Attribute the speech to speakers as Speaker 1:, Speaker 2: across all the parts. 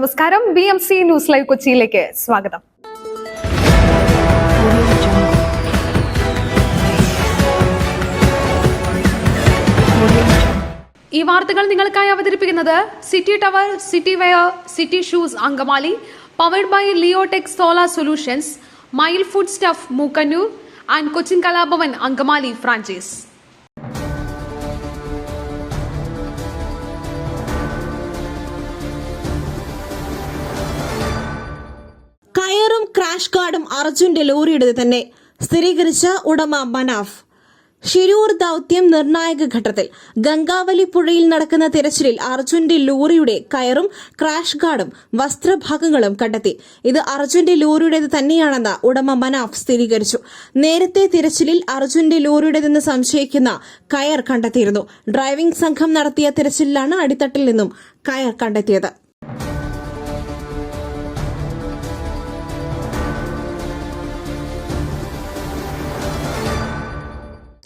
Speaker 1: നമസ്കാരം. BMC news live കൊച്ചിയിലേക്ക് സ്വാഗതം. ഈ വാർത്തകൾ നിങ്ങൾക്കായി അവതരിപ്പിക്കുന്നത് city tower, city wear, city shoes Angamaly, powered by Leotech solar solutions, mile food stuff Mookkannoor and Cochin Kalabhavan Angamaly franchise.
Speaker 2: കയറും ക്രാഷ് കാർഡും അർജുന്റെ ലോറിയുടേത് തന്നെ, സ്ഥിരീകരിച്ച ഉടമ മനാഫ്. ഷിരൂർ ദൌത്യം നിർണായക ഘട്ടത്തിൽ. ഗംഗാവലി പുഴയിൽ നടക്കുന്ന തിരച്ചിലിൽ അർജുന്റെ ലോറിയുടെ കയറും ക്രാഷ് ഗാർഡും വസ്ത്രഭാഗങ്ങളും കണ്ടെത്തി. ഇത് അർജുന്റെ ലോറിയുടേത് തന്നെയാണെന്ന് ഉടമ മനാഫ് സ്ഥിരീകരിച്ചു. നേരത്തെ തിരച്ചിലിൽ അർജുന്റെ ലോറിയുടേതെന്ന് സംശയിക്കുന്ന കയർ കണ്ടെത്തിയിരുന്നു. ഡ്രൈവിംഗ് സംഘം നടത്തിയ തിരച്ചിലിലാണ് അടിത്തട്ടിൽ നിന്നും കയർ കണ്ടെത്തിയത്.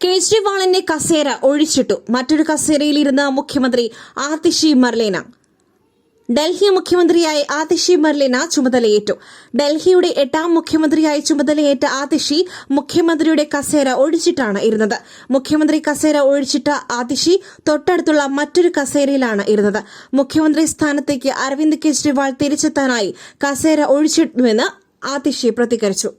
Speaker 2: കേജ്രിവാളിന്റെ കസേര ഒഴിച്ചിട്ടു. മറ്റൊരു കസേരയിലിരുന്ന മുഖ്യമന്ത്രി ആതിഷി മർലേന. ഡൽഹി മുഖ്യമന്ത്രിയായി ആതിഷി മർലേന ചുമതലയേറ്റു. ഡൽഹിയുടെ 8ാം മുഖ്യമന്ത്രിയായി ചുമതലയേറ്റ ആതിഷി മുഖ്യമന്ത്രിയുടെ കസേര ഒഴിച്ചിട്ടാണ് ഇരുന്നത്. മുഖ്യമന്ത്രി കസേര ഒഴിച്ചിട്ട ആതിഷി തൊട്ടടുത്തുള്ള മറ്റൊരു കസേരയിലാണ് ഇരുന്നത്. മുഖ്യമന്ത്രി സ്ഥാനത്തേക്ക് അരവിന്ദ് കെജ്രിവാൾ തിരിച്ചെത്താനായി കസേര ഒഴിച്ചിട്ടുവെന്ന് ആതിഷി പ്രതികരിച്ചു.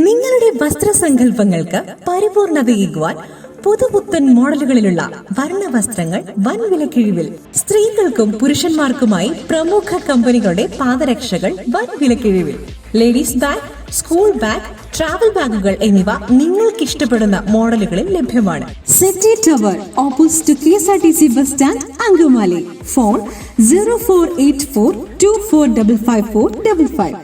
Speaker 3: നിങ്ങളുടെ വസ്ത്രസങ്കല്പങ്ങൾക്ക് പരിപൂർണതയേകുവാൻ പുതുപുത്തൻ മോഡലുകളിലുള്ള വർണ്ണവസ്ത്രങ്ങൾ വൻ വിലക്കിഴിവിൽ. സ്ത്രീകൾക്കും പുരുഷന്മാർക്കുമായി പ്രമുഖ കമ്പനികളുടെ പാദരക്ഷകൾ വൻ വിലക്കിഴിവിൽ. Ladies bag, school bag, travel ബാഗുകൾ എന്നിവ നിങ്ങൾക്ക് ഇഷ്ടപ്പെടുന്ന മോഡലുകളിൽ ലഭ്യമാണ്.
Speaker 4: City tower opposite KSRTC bus stand Angamaly. Phone 0484245555.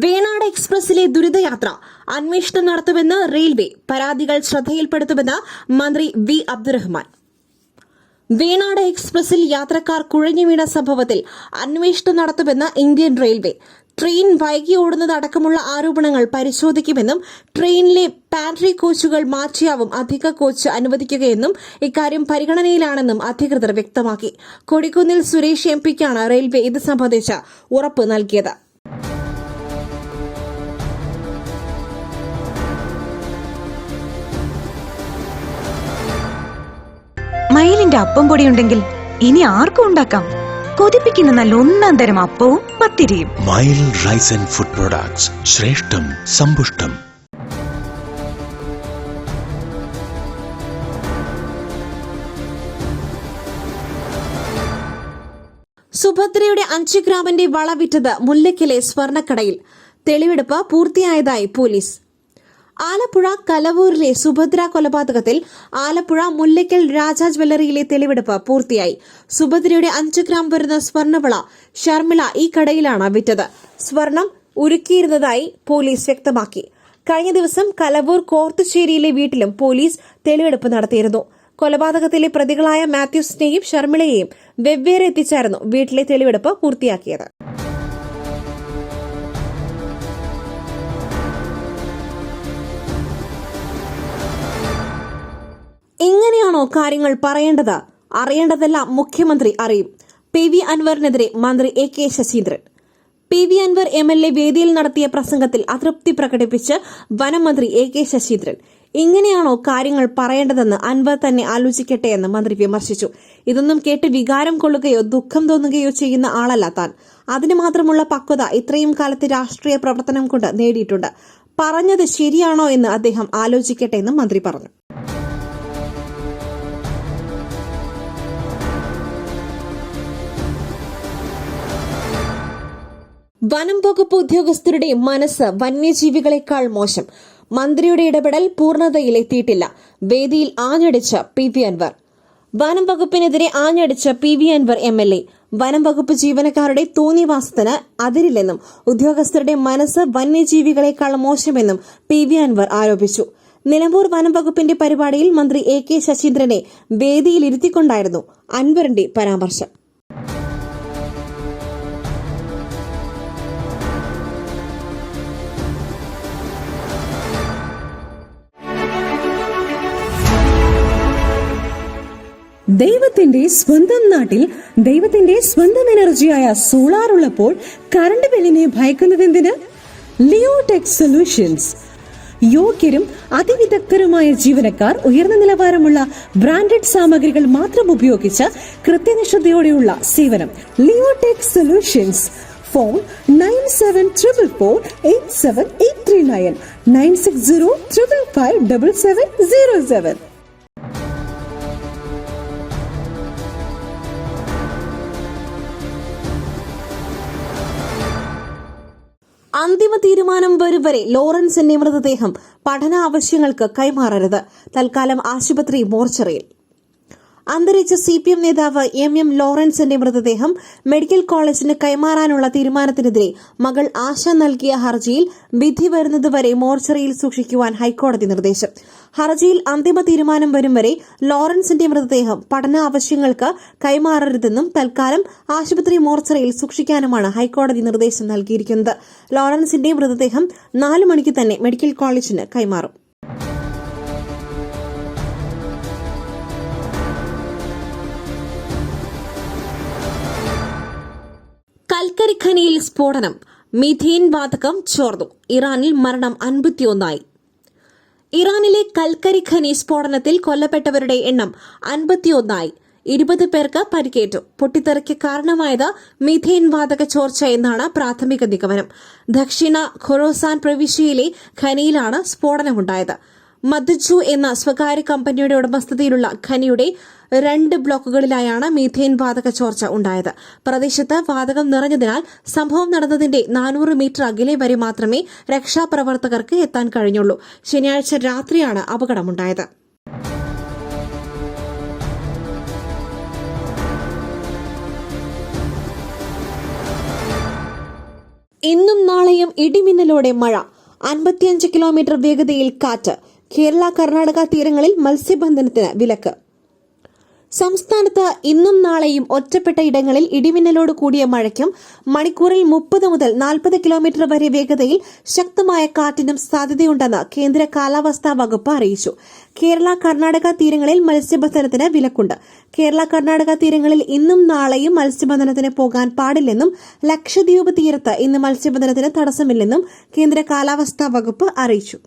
Speaker 2: Venad എക്സ്പ്രസിലെ ദുരിതയാത്ര അന്വേഷണം നടത്തുമെന്ന് റെയിൽവേ. പരാതികൾ ശ്രദ്ധയിൽപ്പെടുത്തുമെന്ന് മന്ത്രി V. അബ്ദുറഹ്മാൻ. വേണാട് എക്സ്പ്രസിൽ യാത്രക്കാർ കുഴഞ്ഞു വീണ സംഭവത്തിൽ അന്വേഷണം നടത്തുമെന്ന് ഇന്ത്യൻ റെയിൽവേ. ട്രെയിൻ വൈകി ഓടുന്നതടക്കമുള്ള ആരോപണങ്ങൾ പരിശോധിക്കുമെന്നും ട്രെയിനിലെ പാൻട്രി കോച്ചുകൾ മാറ്റിയാവും അധിക കോച്ച് അനുവദിക്കുകയെന്നും ഇക്കാര്യം പരിഗണനയിലാണെന്നും അധികൃതർ വ്യക്തമാക്കി. കൊടിക്കുന്നിൽ സുരേഷ് MPക്കാണ് റെയിൽവേ ഇത് സംബന്ധിച്ച ഉറപ്പ് നൽകിയത്.
Speaker 5: മയിലിന്റെ അപ്പം പൊടിയുണ്ടെങ്കിൽ ഇനി ആർക്കും ഉണ്ടാക്കാം. കൊതിപ്പിക്കുന്ന നല്ല ഒന്നാം തരം അപ്പവും പത്തിരിയും.
Speaker 6: മയിൽ റൈസ് ആൻഡ് ഫുഡ് പ്രൊഡക്ട്സ്, ശ്രേഷ്ഠം സമ്പുഷ്ടം.
Speaker 2: സുഭദ്രയുടെ 5 ഗ്രാമിന്റെ വള വിറ്റത് മുല്ലയ്ക്കലെ സ്വർണ്ണക്കടയിൽ. തെളിവെടുപ്പ് പൂർത്തിയായതായി പോലീസ്. ആലപ്പുഴ കലവൂരിലെ സുഭദ്ര കൊലപാതകത്തിൽ ആലപ്പുഴ മുല്ലയ്ക്കൽ രാജ ജ്വല്ലറിയിലെ തെളിവെടുപ്പ് പൂർത്തിയായി. സുഭദ്രയുടെ 5 ഗ്രാം വരുന്ന സ്വർണ്ണവള ഷർമിള ഈ കടയിലാണ് വിറ്റത്. സ്വർണം ഉരുക്കിയിരുന്നതായി പോലീസ് വ്യക്തമാക്കി. കഴിഞ്ഞ ദിവസം കലവൂർ കോർത്തുശ്ശേരിയിലെ വീട്ടിലും പോലീസ് തെളിവെടുപ്പ് നടത്തിയിരുന്നു. കൊലപാതകത്തിലെ പ്രതികളായ മാത്യൂസിനെയും ഷർമിളയെയും വെവ്വേറെ എത്തിച്ചായിരുന്നു വീട്ടിലെ തെളിവെടുപ്പ് പൂർത്തിയാക്കിയത്. ഇങ്ങനെയാണോ കാര്യങ്ങൾ പറയേണ്ടത്? അറിയേണ്ടതെല്ലാം മുഖ്യമന്ത്രി അറിയും. PV അൻവറിനെതിരെ മന്ത്രി AK Saseendran. PV Anwar MLA വേദിയിൽ നടത്തിയ പ്രസംഗത്തിൽ അതൃപ്തി പ്രകടിപ്പിച്ച് വനമന്ത്രി AK ശശീന്ദ്രൻ. ഇങ്ങനെയാണോ കാര്യങ്ങൾ പറയേണ്ടതെന്ന് അൻവർ തന്നെ ആലോചിക്കട്ടെ എന്ന് മന്ത്രി വിമർശിച്ചു. ഇതൊന്നും കേട്ട് വികാരം കൊള്ളുകയോ ദുഃഖം തോന്നുകയോ ചെയ്യുന്ന ആളല്ല താൻ. അതിന് മാത്രമുള്ള പക്വത ഇത്രയും കാലത്തെ രാഷ്ട്രീയ പ്രവർത്തനം കൊണ്ട് നേടിയിട്ടുണ്ട്. പറഞ്ഞത് ശരിയാണോ എന്ന് അദ്ദേഹം ആലോചിക്കട്ടെ എന്നും മന്ത്രി പറഞ്ഞു. വനം വകുപ്പ് ഉദ്യോഗസ്ഥരുടെ മനസ്സ് വന്യജീവികളെക്കാൾ മോശം. മന്ത്രിയുടെ ഇടപെടൽ പൂർണ്ണതയിലെത്തിയിട്ടില്ല. വേദിയിൽ ആഞ്ഞടിച്ച PV അൻവർ. വനം വകുപ്പിനെതിരെ ആഞ്ഞടിച്ച PV അൻവർ MLA. വനം വകുപ്പ് ജീവനക്കാരുടെ തോന്നിവാസത്തിന് അതിരില്ലെന്നും ഉദ്യോഗസ്ഥരുടെ മനസ്സ് വന്യജീവികളെക്കാൾ മോശമെന്നും PV അൻവർ ആരോപിച്ചു. നിലമ്പൂർ വനം വകുപ്പിന്റെ പരിപാടിയിൽ മന്ത്രി AK ശശീന്ദ്രനെ വേദിയിലിരുത്തിക്കൊണ്ടായിരുന്നു അൻവറിന്റെ പരാമർശം.
Speaker 4: ദൈവത്തിന്റെ സ്വന്തം നാട്ടിൽ ദൈവത്തിന്റെ സ്വന്തം എനർജിയായ സോളാർ ഉള്ളപ്പോൾ കറണ്ട് ബില്ലിനെ ഭയക്കുന്നതെന്തിന്? Leotech solutions. യോഗ്യരും അതിവിദഗ്ധരുമായ ജീവനക്കാർ, ഉയർന്ന നിലവാരമുള്ള ബ്രാൻഡഡ് സാമഗ്രികൾ മാത്രം ഉപയോഗിച്ച് കൃത്യനിഷ്ഠതയോടെയുള്ള സേവനം. Leotech solutions. ഫോൺ 9744487839 9605557707.
Speaker 2: അന്തിമ തീരുമാനം വരും വരെ ലോറൻസിന്റെ മൃതദേഹം പഠന ആവശ്യങ്ങൾക്ക് കൈമാറരുത്. തൽക്കാലം ആശുപത്രി മോർച്ചറിയിൽ. അന്തരിച്ച CPM നേതാവ് MM ലോറൻസിന്റെ മൃതദേഹം മെഡിക്കൽ കോളേജിന് കൈമാറാനുള്ള തീരുമാനത്തിനെതിരെ മകൾ ആശ നൽകിയ ഹർജിയിൽ വിധി വരുന്നതുവരെ മോർച്ചറിയിൽ സൂക്ഷിക്കുവാൻ ഹൈക്കോടതി നിർദ്ദേശം. ഹർജിയിൽ അന്തിമ തീരുമാനം വരും വരെ ലോറൻസിന്റെ മൃതദേഹം പഠന ആവശ്യങ്ങൾക്ക് കൈമാറരുതെന്നും തൽക്കാലം ആശുപത്രി മോർച്ചറിയിൽ സൂക്ഷിക്കാനുമാണ് ഹൈക്കോടതി നിർദ്ദേശം നൽകിയിരിക്കുന്നത്. ലോറൻസിന്റെ മൃതദേഹം 4 മണിക്ക് തന്നെ മെഡിക്കൽ കോളേജിന് കൈമാറും. കൽക്കരി ഖനിയിൽ സ്ഫോടനം. മീഥേൻ വാതകം ചോർന്നു. ഇറാനിൽ മരണം 51. ഇറാനിലെ കൽക്കരി ഖനി സ്ഫോടനത്തിൽ കൊല്ലപ്പെട്ടവരുടെ എണ്ണം 51. 20 പേർക്ക് പരിക്കേറ്റു. പൊട്ടിത്തെറിക്ക് കാരണമായത് മീഥേൻ വാതക ചോർച്ച എന്നാണ് പ്രാഥമിക നിഗമനം. ദക്ഷിണ ഖൊറോസാൻ പ്രവിശ്യയിലെ ഖനിയിലാണ് സ്ഫോടനമുണ്ടായത്. മദ്ജു എന്ന സ്വകാര്യ കമ്പനിയുടെ ഉടമസ്ഥതയിലുള്ള ഖനിയുടെ 2 ബ്ലോക്കുകളിലായാണ് മീഥേൻ വാതക ചോർച്ച ഉണ്ടായത്. പ്രദേശത്ത് വാതകം നിറഞ്ഞതിനാൽ സംഭവം നടന്നതിന്റെ 400 മീറ്റർ അകലെ വരെ മാത്രമേ രക്ഷാപ്രവർത്തകർക്ക് എത്താൻ കഴിഞ്ഞുള്ളൂ. ശനിയാഴ്ച രാത്രിയാണ് അപകടമുണ്ടായത്. ഇന്നും നാളെയും ഇടിമിന്നലോടെ മഴ. 55 കിലോമീറ്റർ വേഗതയിൽ കാറ്റ്. കേരള കർണാടക തീരങ്ങളിൽ മത്സ്യബന്ധനത്തിന് വിലക്ക്. സംസ്ഥാനത്ത് ഇന്നും നാളെയും ഒറ്റപ്പെട്ട ഇടങ്ങളിൽ ഇടിമിന്നലോട് കൂടിയ മഴയ്ക്കും മണിക്കൂറിൽ 30 മുതൽ 40 കിലോമീറ്റർ വരെ വേഗതയിൽ ശക്തമായ കാറ്റിനും സാധ്യതയുണ്ടെന്ന് കേന്ദ്ര കാലാവസ്ഥാ വകുപ്പ് അറിയിച്ചു. കേരള കർണാടക തീരങ്ങളിൽ മത്സ്യബന്ധനത്തിന് വിലക്കുണ്ട്. കേരള കർണാടക തീരങ്ങളിൽ ഇന്നും നാളെയും മത്സ്യബന്ധനത്തിന് പോകാൻ പാടില്ലെന്നും ലക്ഷദ്വീപ് തീരത്ത് ഇന്ന് മത്സ്യബന്ധനത്തിന് തടസ്സമില്ലെന്നും കേന്ദ്ര കാലാവസ്ഥാ വകുപ്പ് അറിയിച്ചു.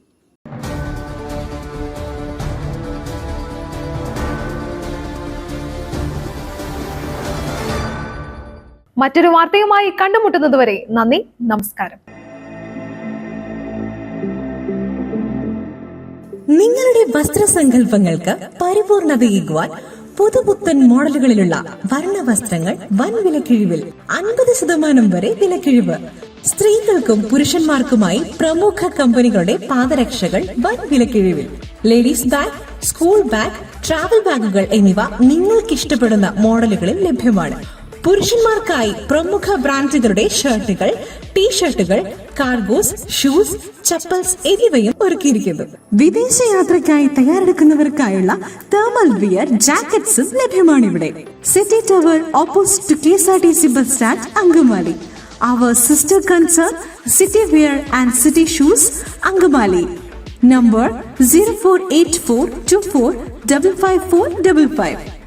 Speaker 1: മറ്റൊരു വാർത്തയുമായി കണ്ടുമുട്ടുന്നതുവരെ നന്ദി, നമസ്കാരം.
Speaker 3: നിങ്ങളുടെ വസ്ത്രസങ്കല്പങ്ങൾക്ക് പരിപൂർണതയേകുവാൻ പുതുപുത്തൻ മോഡലുകളിലുള്ള വർണ്ണവസ്ത്രങ്ങൾ വൻ വിലക്കിഴിവിൽ 50% വരെ വിലക്കിഴിവ്. സ്ത്രീകൾക്കും പുരുഷന്മാർക്കുമായി പ്രമുഖ കമ്പനികളുടെ പാദരക്ഷകൾ വൻ വിലക്കിഴിവിൽ. Ladies bag, school bag, travel ബാഗുകൾ എന്നിവ നിങ്ങൾക്കിഷ്ടപ്പെടുന്ന മോഡലുകളിൽ ലഭ്യമാണ്. പുരുഷന്മാർക്കായി പ്രമുഖ ബ്രാൻഡുകളുടെ ഷർട്ടുകൾ, ടീഷർട്ടുകൾ, കാർഗോസ്, ഷൂസ്, ചപ്പൽസ് എന്നിവയും ഒരുക്കിയിരിക്കുന്നു.
Speaker 4: വിദേശയാത്രയ്ക്കായി തയ്യാറെടുക്കുന്നവർക്കായുള്ള തേർമൽ വിയർ, ജാക്കറ്റ്സും ലഭ്യമാണിവിടെ. City tower opposite KSRTC bus stand, Angamaly. Our sister concern, City Wear and City Shoes, Angamali. Number 048424555455.